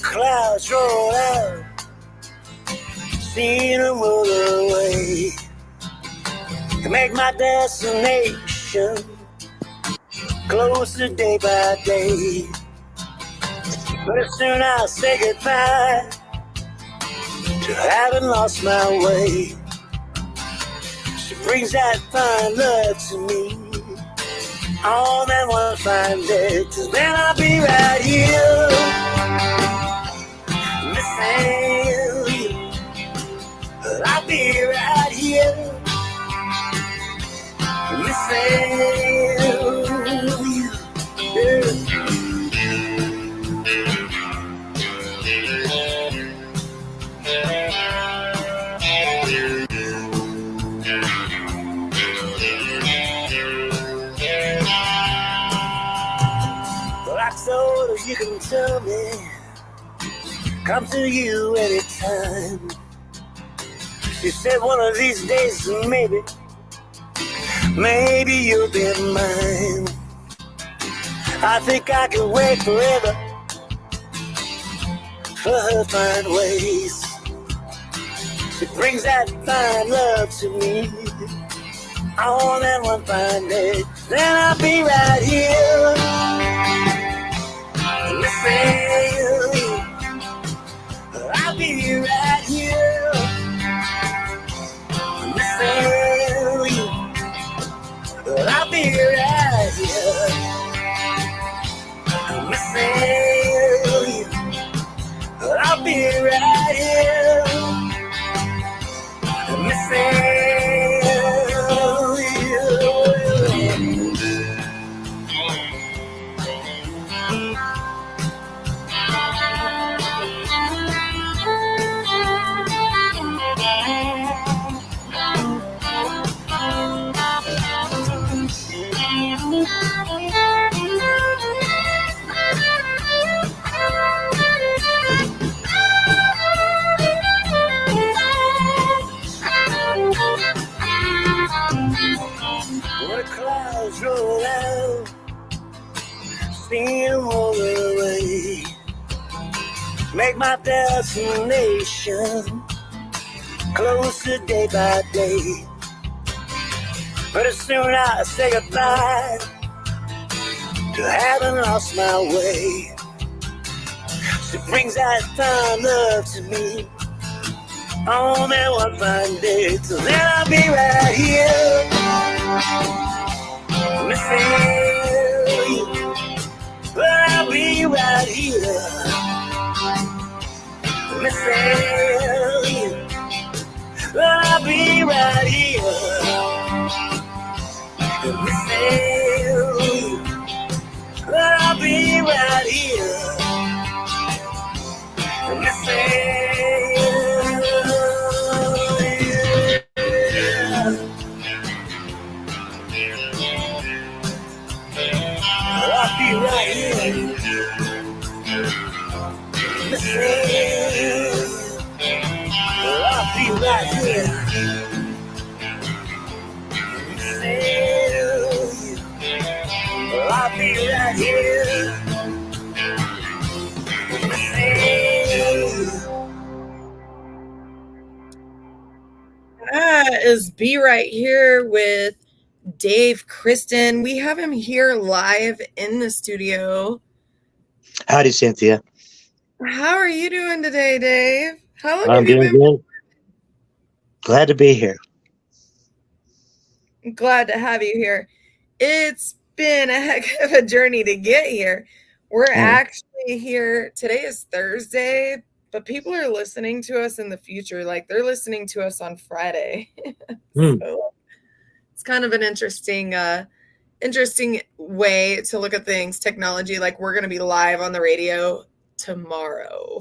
clouds roll out, seeing them roll away, to make my destination closer day by day. But soon I'll say goodbye to having lost my way. She brings that fine love to me on that one fine day, 'cause then I'll be right here missing you. I'll be right here missing you. Yeah. So you can tell me, come to you anytime. She said one of these days maybe you'll be mine. I think I can wait forever for her fine ways. She brings that fine love to me on that one fine day. Then I'll be right here missing you. I'll be right here missing you. I'll be right here missing you. I'll be right here missing you. When the clouds roll out, see them roll away, make my destination closer day by day. But soon I say goodbye to having lost my way. She brings that fine love to me on that one fine day. So then I'll be right here missing you. But I'll be right here missing you. But I'll be right here missing you. But I'll be right here missing you. I'll be right here missing you. I'll be right here missing you. I'll be right here missing you. That is Be Right Here with Dave Christen. We have him here live in the studio. Howdy, Cynthia. How are you doing today, Dave? How long I'm have you doing been? good. Glad to be here. Glad to have you here. It's been a heck of a journey to get here. We're actually here. Today is Thursday, but people are listening to us in the future. Like they're listening to us on Friday. So it's kind of an interesting way to look at things. Technology, like we're going to be live on the radio tomorrow.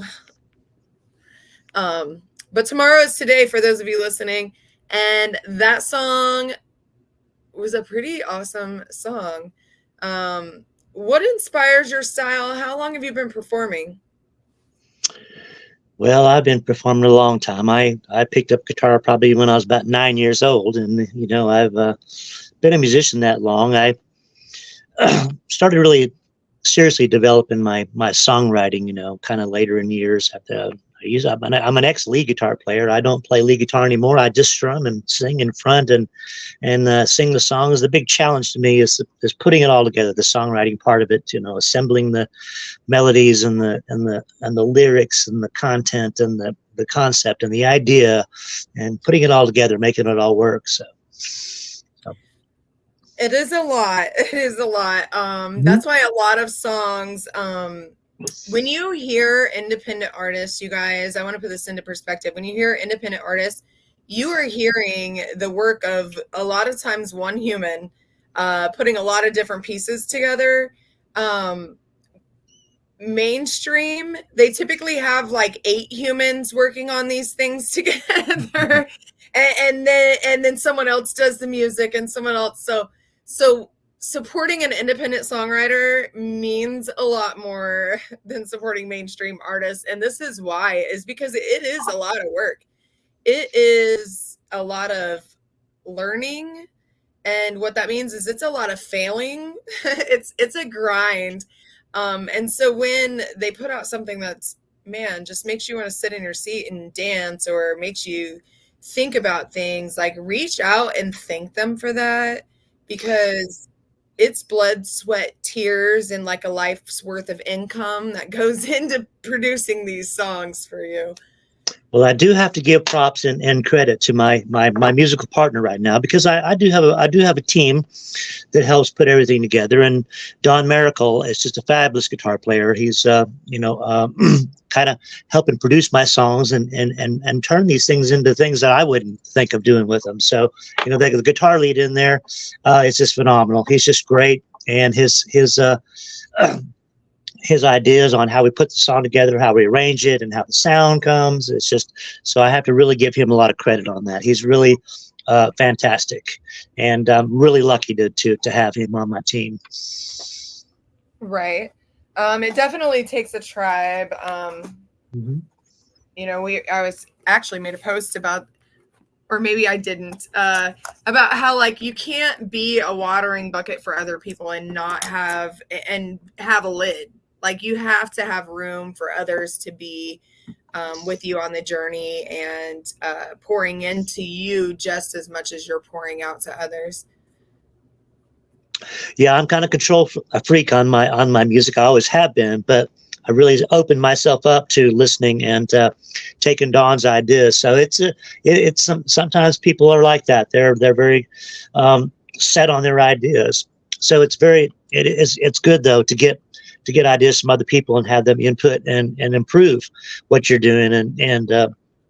But tomorrow is today for those of you listening. And that song was a pretty awesome song. What inspires your style? How long have you been performing? Well, I've been performing a long time. I picked up guitar probably when I was about 9 years old. And, you know, I've been a musician that long. I started really seriously developing my songwriting, kind of later in years. I'm an ex-lead guitar player. I don't play lead guitar anymore. I just strum and sing in front and sing the songs. The big challenge to me is putting it all together, the songwriting part of it, assembling the melodies and the lyrics and the content and the concept and the idea, and putting it all together, making it all work. So. It is a lot. It is a lot. That's why a lot of songs, when you hear independent artists, you guys, I want to put this into perspective. When you hear independent artists, you are hearing the work of a lot of times one human, putting a lot of different pieces together. Mainstream, they typically have like 8 humans working on these things together. and then someone else does the music and someone else. So supporting an independent songwriter means a lot more than supporting mainstream artists. And this is why, is because it is a lot of work. It is a lot of learning. And what that means is it's a lot of failing. It's a grind. And so when they put out something that's, man, just makes you want to sit in your seat and dance, or makes you think about things, like reach out and thank them for that, because it's blood, sweat, tears, and like a life's worth of income that goes into producing these songs for you. Well, I do have to give props and credit to my musical partner right now, because I do have a team that helps put everything together. And Don Maracle is just a fabulous guitar player. He's kind of helping produce my songs and turn these things into things that I wouldn't think of doing with them. So the guitar lead in there is just phenomenal. He's just great, and his ideas on how we put the song together, how we arrange it, and how the sound comes. It's just, so I have to really give him a lot of credit on that. He's really fantastic, and I'm really lucky to have him on my team. Right. It definitely takes a tribe. I was actually made a post about, or maybe I didn't, about how like you can't be a watering bucket for other people and not have a lid. Like you have to have room for others to be with you on the journey and pouring into you just as much as you're pouring out to others. Yeah, I'm kind of control freak on my music. I always have been, but I really opened myself up to listening and taking Don's ideas. So it's sometimes people are like that. They're very set on their ideas. So it's good though to get ideas from other people and have them input and improve what you're doing and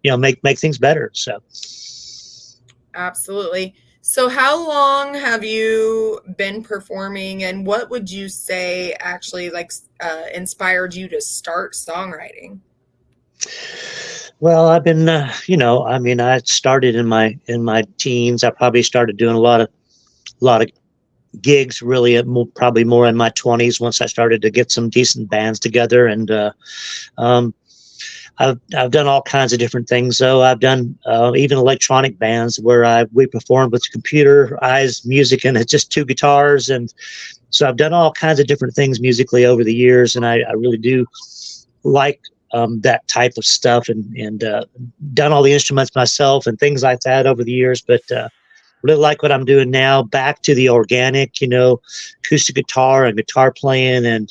make things better. So absolutely. So how long have you been performing, and what would you say actually inspired you to start songwriting? Well, I've been, I started in my teens. I probably started doing a lot of gigs really probably more in my 20s, once I started to get some decent bands together. And I've done all kinds of different things. So I've done even electronic bands where we performed with computerized music and it's just 2 guitars. And so I've done all kinds of different things musically over the years. And I really do like that type of stuff, and done all the instruments myself and things like that over the years. But really like what I'm doing now, back to the organic, acoustic guitar and guitar playing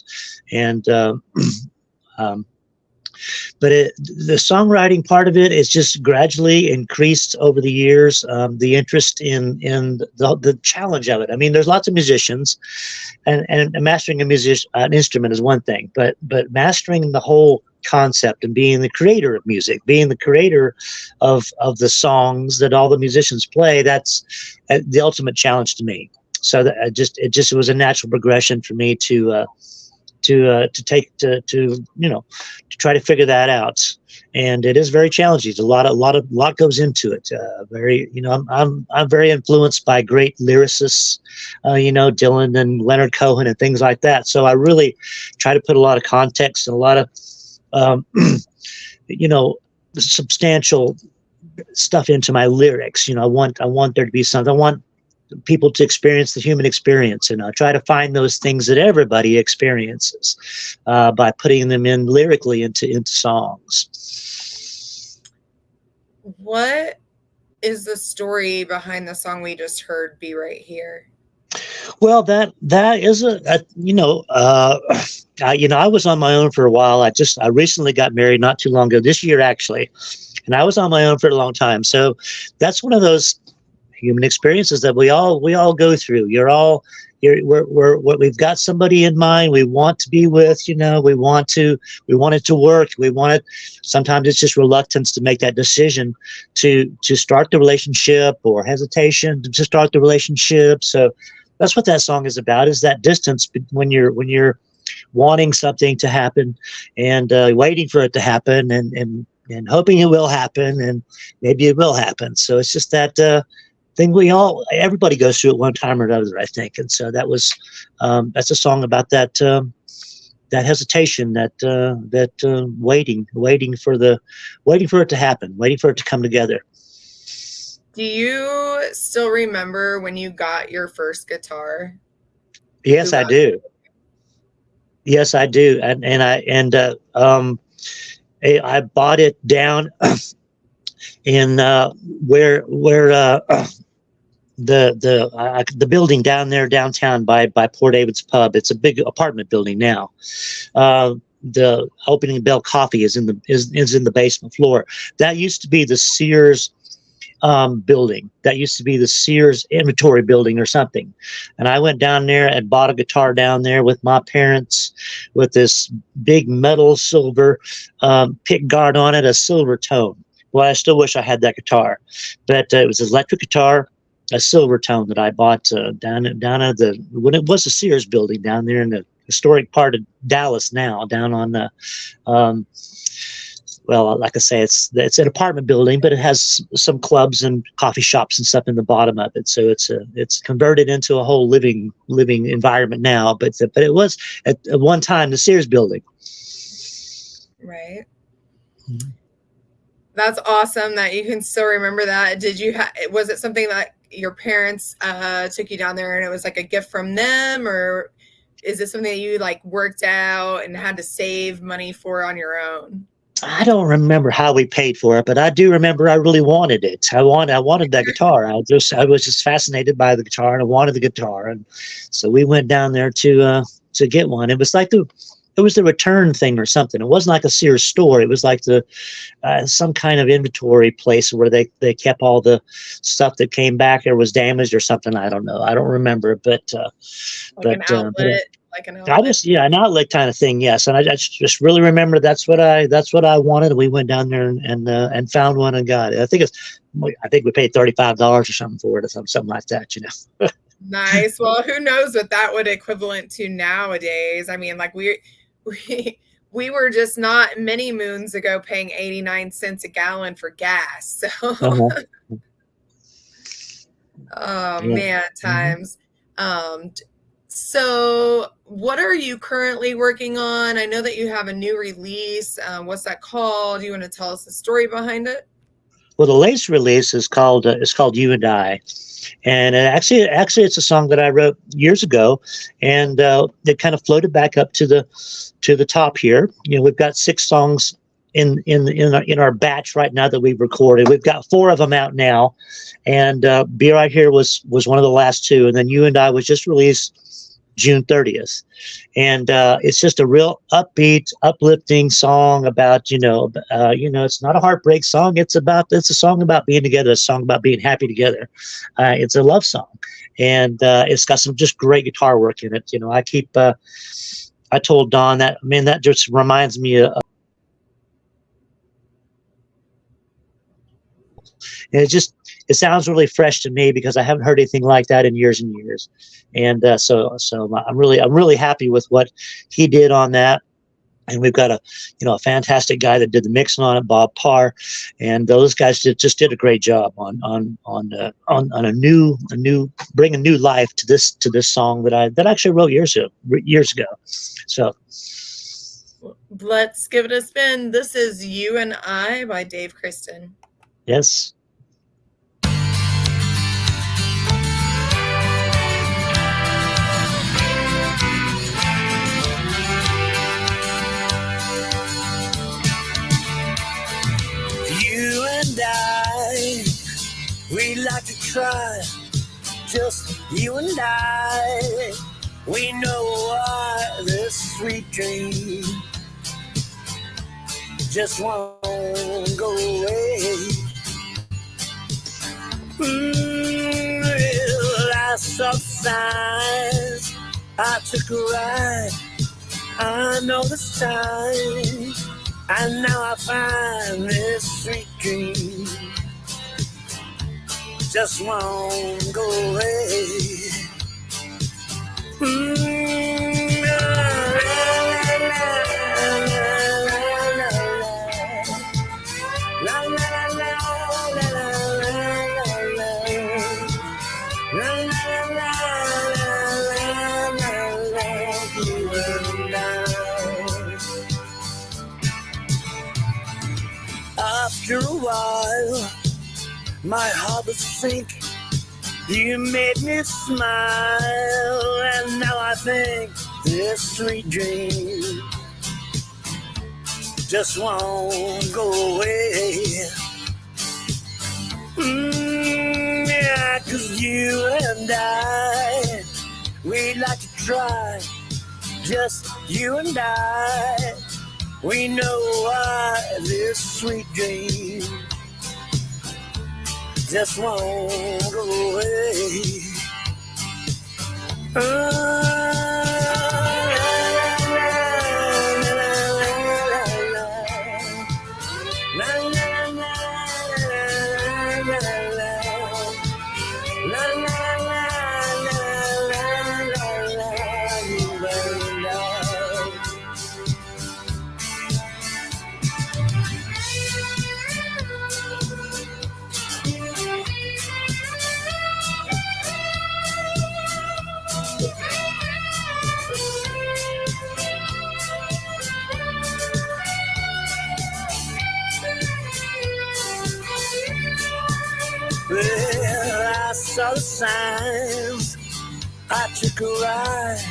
but the songwriting part of it is just gradually increased over the years. The interest in the challenge of it. I mean, there's lots of musicians, and mastering an instrument is one thing, but mastering the whole concept and being the creator of music, being the creator of the songs that all the musicians play, that's the ultimate challenge to me. So that it was a natural progression for me to try to figure that out. And it is very challenging. A lot goes into it. I'm very influenced by great lyricists, Dylan and Leonard Cohen and things like that. So I really try to put a lot of context and a lot of substantial stuff into my lyrics. I want there to be something. I want people to experience the human experience, and I try to find those things that everybody experiences by putting them in lyrically into songs. What is the story behind the song we just heard, Be Right Here? Well, that is I was on my own for a while. I recently got married not too long ago, this year actually, and I was on my own for a long time. So that's one of those human experiences that we all go through. We've got somebody in mind we want to be with. We want it to work. Sometimes it's just reluctance to make that decision to start the relationship, or hesitation to start the relationship. So that's what that song is about, is that distance when you're wanting something to happen, and waiting for it to happen, and hoping it will happen, and maybe it will happen. So it's just that thing everybody goes through at one time or another, I think. And so that's a song about that hesitation, that waiting for it to happen, waiting for it to come together. Do you still remember when you got your first guitar? Yes, I do. Yes, I do. I bought it down in where the building down there downtown by Port David's Pub. It's a big apartment building now. The Opening Bell Coffee is in the basement floor. That used to be the Sears building. That used to be the Sears inventory building or something. And I went down there and bought a guitar down there with my parents, with this big metal silver pick guard on it, a silver tone. Well, I still wish I had that guitar, but it was an electric guitar, a silver tone that I bought down at when it was the Sears building down there in the historic part of Dallas now, down on the well, like I say, it's an apartment building, but it has some clubs and coffee shops and stuff in the bottom of it. So it's converted into a whole living environment now. But it was at one time the Sears building. Right. Mm-hmm. That's awesome that you can still remember that. Was it something that your parents took you down there and it was like a gift from them, or is it something that you like worked out and had to save money for on your own? I don't remember how we paid for it, but I do remember I really wanted it. I wanted that guitar. I was just fascinated by the guitar, and I wanted the guitar, and so we went down there to get one. It was like the return thing or something. It wasn't like a Sears store. It was like some kind of inventory place where they kept all the stuff that came back or was damaged or something. I don't know. I don't remember, but an outlet. An outlet kind of thing. Yes. And I just really remember that's what I wanted. We went down there and found one and got it. I think we paid $35 or something for it, or something like that, Nice. Well, who knows what that would equivalent to nowadays. I mean, like we were just not many moons ago paying 89 cents a gallon for gas. So man, times. So what are you currently working on? I know that you have a new release. What's that called? Do you want to tell us the story behind it? Well, the latest release is called You and I. And actually, it's a song that I wrote years ago, and it kind of floated back up to the top here. We've got 6 songs in our batch right now that we've recorded. We've got 4 of them out now, and Be Right Here was one of the last 2, and then You and I was just released June 30th, and it's just a real upbeat, uplifting song about it's not a heartbreak song. It's a song about being together, a song about being happy together. It's a love song, and it's got some just great guitar work in it. I told Don that just reminds me of. And it sounds really fresh to me because I haven't heard anything like that in years and years. And so I'm really happy with what he did on that. And we've got a fantastic guy that did the mixing on it, Bob Parr, and those guys just did a great job on a new bringing new life to this song that I actually wrote years ago. So let's give it a spin. This is You and I by Dave Christen. Yes. to try, just you and I. We know why this sweet dream just won't go away. Well, I saw signs, I took a ride, I know the signs, and now I find this sweet dream just won't go away. After a while, my heart would sink. You made me smile, and now I think this sweet dream just won't go away. Yeah, 'cause you and I, we like to try, just you and I. We know why this sweet dream just won't go away. Well, I saw the signs, I took a ride,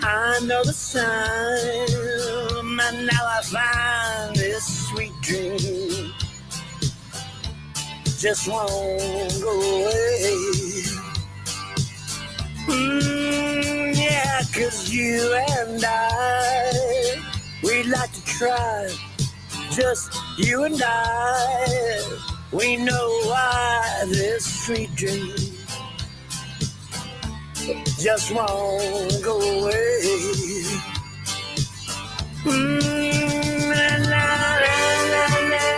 I know the signs, and now I find this sweet dream just won't go away. Yeah, 'cause you and I, we like to try, just you and I. We know why this sweet dream just won't go away. La, la, la, la, la,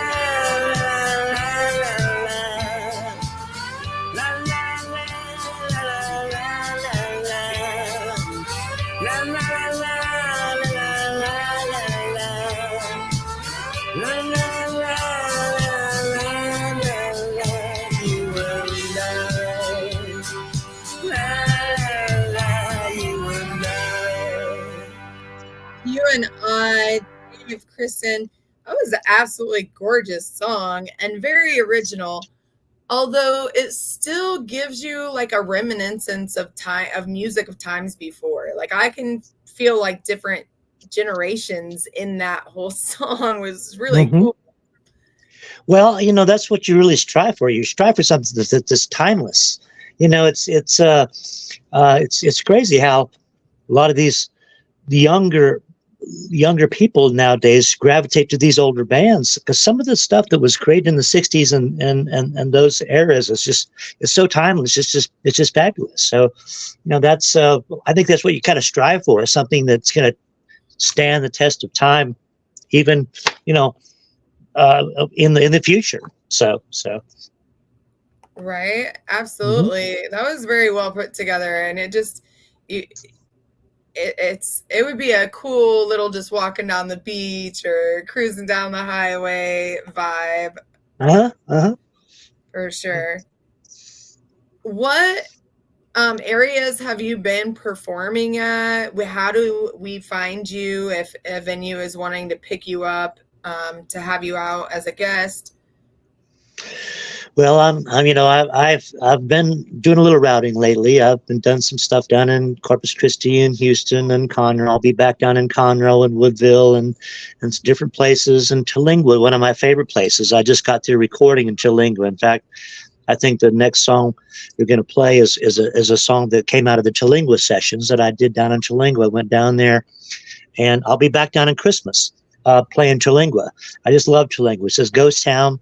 You and I, Dave Christen. That was an absolutely gorgeous song and very original. Although it still gives you like a reminiscence of time, of music of times before. Like I can feel like different generations in that whole song. Was really cool. Well, that's what you really strive for. You strive for something that's timeless. It's crazy how a lot of the younger people nowadays gravitate to these older bands, because some of the stuff that was created in the 60s and those eras it's so timeless. It's just fabulous. So, that's I think that's what you kind of strive for, something that's going to stand the test of time, even, in the future. So. Right. Absolutely. That was very well put together. And it would be a cool little just walking down the beach or cruising down the highway vibe. For sure. What areas have you been performing at? How do we find you if a venue is wanting to pick you up to have you out as a guest? Well, I've been doing a little routing lately. I've been done some stuff down in Corpus Christi and Houston and Conroe. I'll be back down in Conroe and Woodville and some different places. And Terlingua, one of my favorite places. I just got through recording in Terlingua. In fact, I think the next song you're going to play is a song that came out of the Chilingua sessions that I did down in Chilingua. I went down there, and I'll be back down in Christmas playing Chilingua. I just love Chilingua. It says Ghost Town,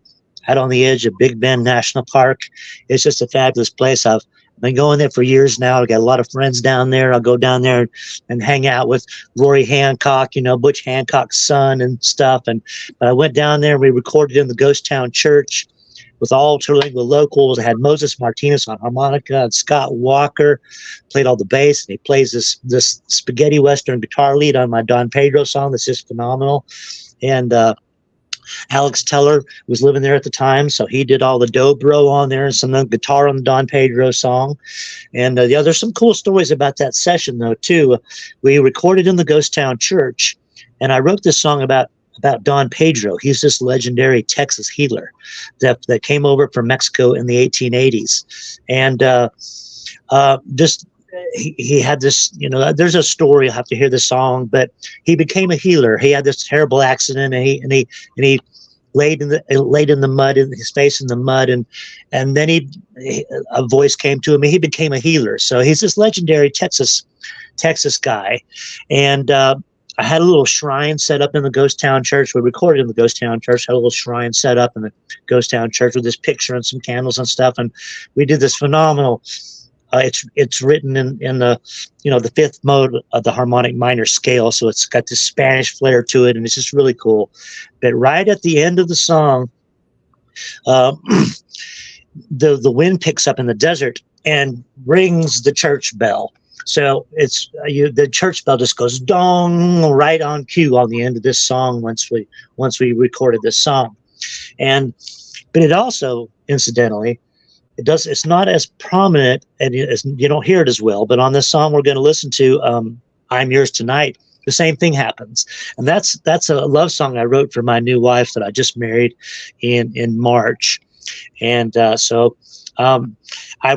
out on the edge of Big Bend National Park. It's just a fabulous place. I've been going there for years now. I got a lot of friends down there. I'll go down there and hang out with Rory Hancock, Butch Hancock's son and stuff. But I went down there and we recorded in the Ghost Town Church with all Terlingua locals. I had Moses Martinez on harmonica and Scott Walker played all the bass. And he plays this spaghetti western guitar lead on my Don Pedro song that's just phenomenal. And Alex Teller was living there at the time, so he did all the dobro on there and some of the guitar on the Don Pedro song. And there's some cool stories about that session, though, too. We recorded in the Ghost Town Church, and I wrote this song about Don Pedro. He's this legendary Texas healer that came over from Mexico in the 1880s. And he had this, there's a story. You'll have to hear the song, but he became a healer. He had this terrible accident, and he laid in the mud, in his face in the mud, and then a voice came to him, and he became a healer. So he's this legendary Texas guy. And I had a little shrine set up in the Ghost Town Church. We recorded in the Ghost Town Church, had a little shrine set up in the Ghost Town Church with this picture and some candles and stuff. And we did this phenomenal, it's written in the, the fifth mode of the harmonic minor scale. So it's got this Spanish flair to it, and it's just really cool. But right at the end of the song, the wind picks up in the desert and rings the church bell. So it's the church bell just goes dong right on cue on the end of this song once we recorded this song. But it also, incidentally, it's not as prominent, and you don't hear it as well, but on this song we're going to listen to, I'm Yours Tonight, the same thing happens. And that's a love song I wrote for my new wife that I just married in March. And so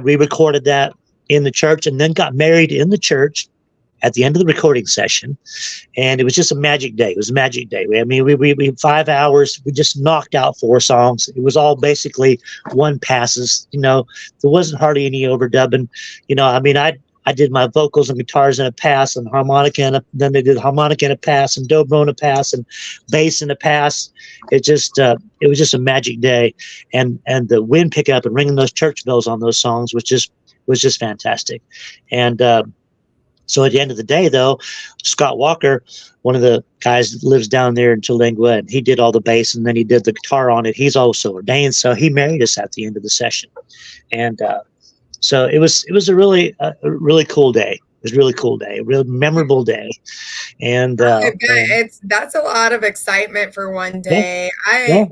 we recorded that in the church and then got married in the church at the end of the recording session. And it was just a magic day. It was a magic day. We 5 hours, we just knocked out 4 songs. It was all basically one passes, there wasn't hardly any overdubbing. I did my vocals and guitars in a pass and harmonica, and then they did harmonica in a pass and dobro in a pass and bass in a pass. It was just a magic day. And the wind picking up and ringing those church bells on those songs was just fantastic. And, so at the end of the day, though, Scott Walker, one of the guys that lives down there in Chilingua, and he did all the bass and then he did the guitar on it. He's also ordained, so he married us at the end of the session. And so it was a really cool day. It was a really cool day, a real memorable day. And that's a lot of excitement for one day. I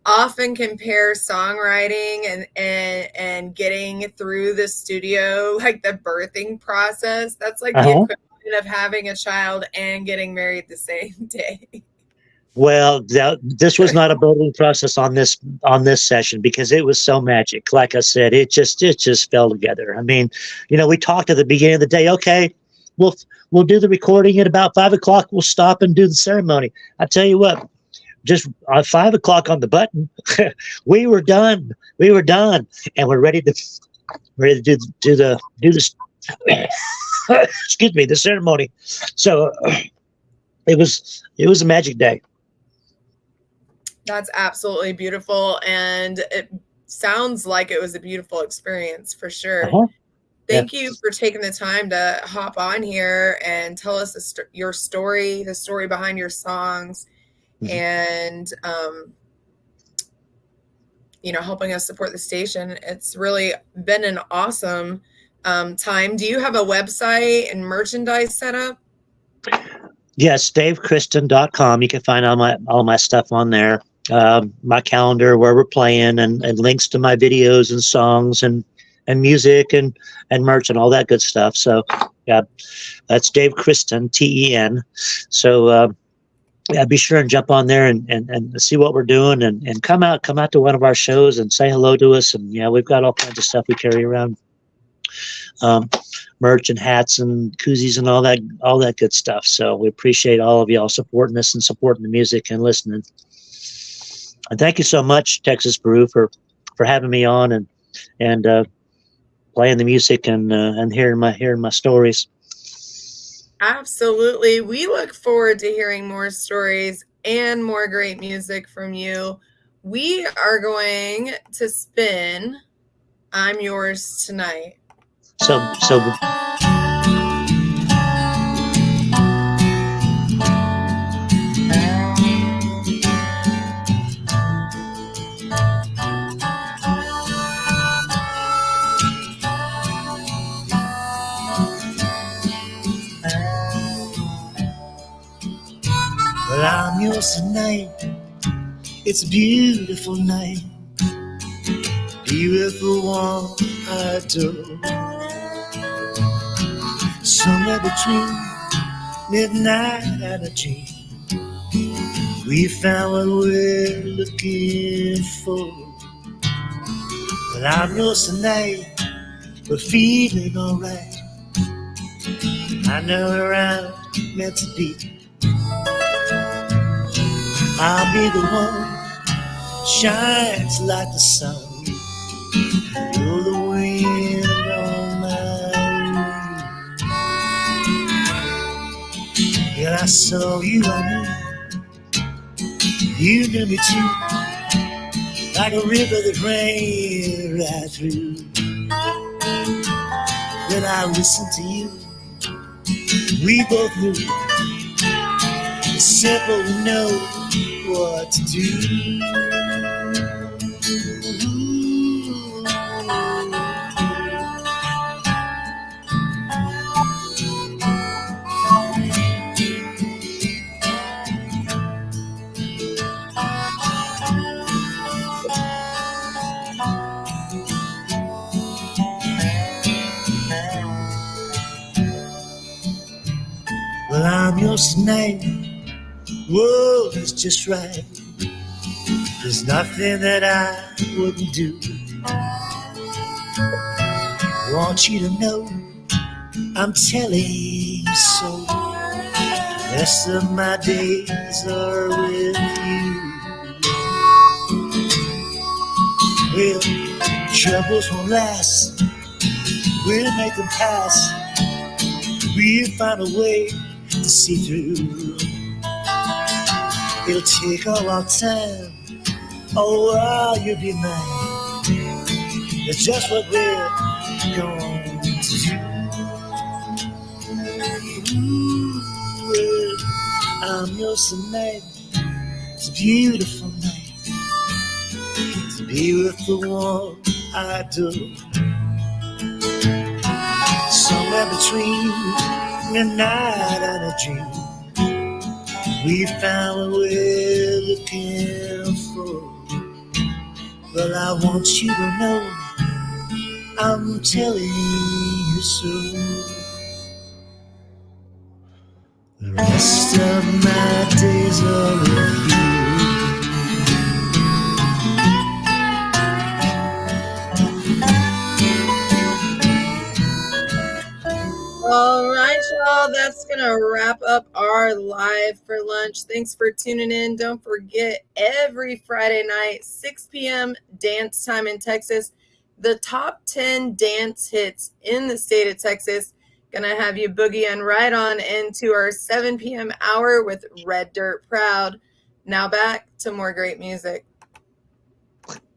often compare songwriting and getting through the studio, like the birthing process. That's like the equivalent of having a child and getting married the same day. Well, this was not a birthing process on this session because it was so magic. Like I said, it just fell together. I mean, we talked at the beginning of the day. Okay, we'll do the recording at about 5 o'clock. We'll stop and do the ceremony. I tell you what. Just 5 o'clock on the button, we were done, and we're ready to do this. Excuse me, the ceremony. So it was a magic day. That's absolutely beautiful, and it sounds like it was a beautiful experience for sure. Thank you for taking the time to hop on here and tell us your story, the story behind your songs. And helping us support the station. It's really been an awesome time. Do you have a website and merchandise set up? Yes, davechristin.com. You can find all my stuff on there. My calendar, where we're playing, and links to my videos and songs and music and merch and all that good stuff. So yeah, that's Dave Christen, TEN. So be sure and jump on there and see what we're doing and come out to one of our shows and say hello to us. And we've got all kinds of stuff we carry around, merch and hats and koozies and all that good stuff. So we appreciate all of y'all supporting us and supporting the music and listening. And thank you so much, Texas Brew, for having me on and playing the music and hearing my stories. Absolutely. We look forward to hearing more stories and more great music from you. We are going to spin I'm Yours Tonight. So Well, I'm yours tonight. It's a beautiful night. Be with the one I adore. Somewhere between midnight and a dream, we found what we're looking for. Well, I'm yours tonight. We're feeling alright. I know we're out meant to be. I'll be the one shines like the sun. You're the wind on my wing. Yeah, I saw you, I knew you knew me too. Like a river that ran right through. When I listened to you, we both knew it's simple, we know what to do. Well, I'm yours tonight. Whoa, it's just right. There's nothing that I wouldn't do. Want you to know I'm telling you so. The rest of my days are with you. Well, troubles won't last. We'll make them pass. We'll find a way to see through. It'll take a long time. Oh, while you'll be mine. It's just what we're going to do. Ooh, I'm yours tonight. It's a beautiful night to be with the one I adore. Somewhere between midnight and a dream, we found what we're looking for. Well, I want you to know I'm telling you so. The rest of my days are with you. All right, y'all. That's going to wrap up our live for lunch. Thanks for tuning in. Don't forget, every Friday night, 6 p.m. dance time in Texas. The top 10 dance hits in the state of Texas. Going to have you boogieing right on into our 7 p.m. hour with Red Dirt Proud. Now back to more great music.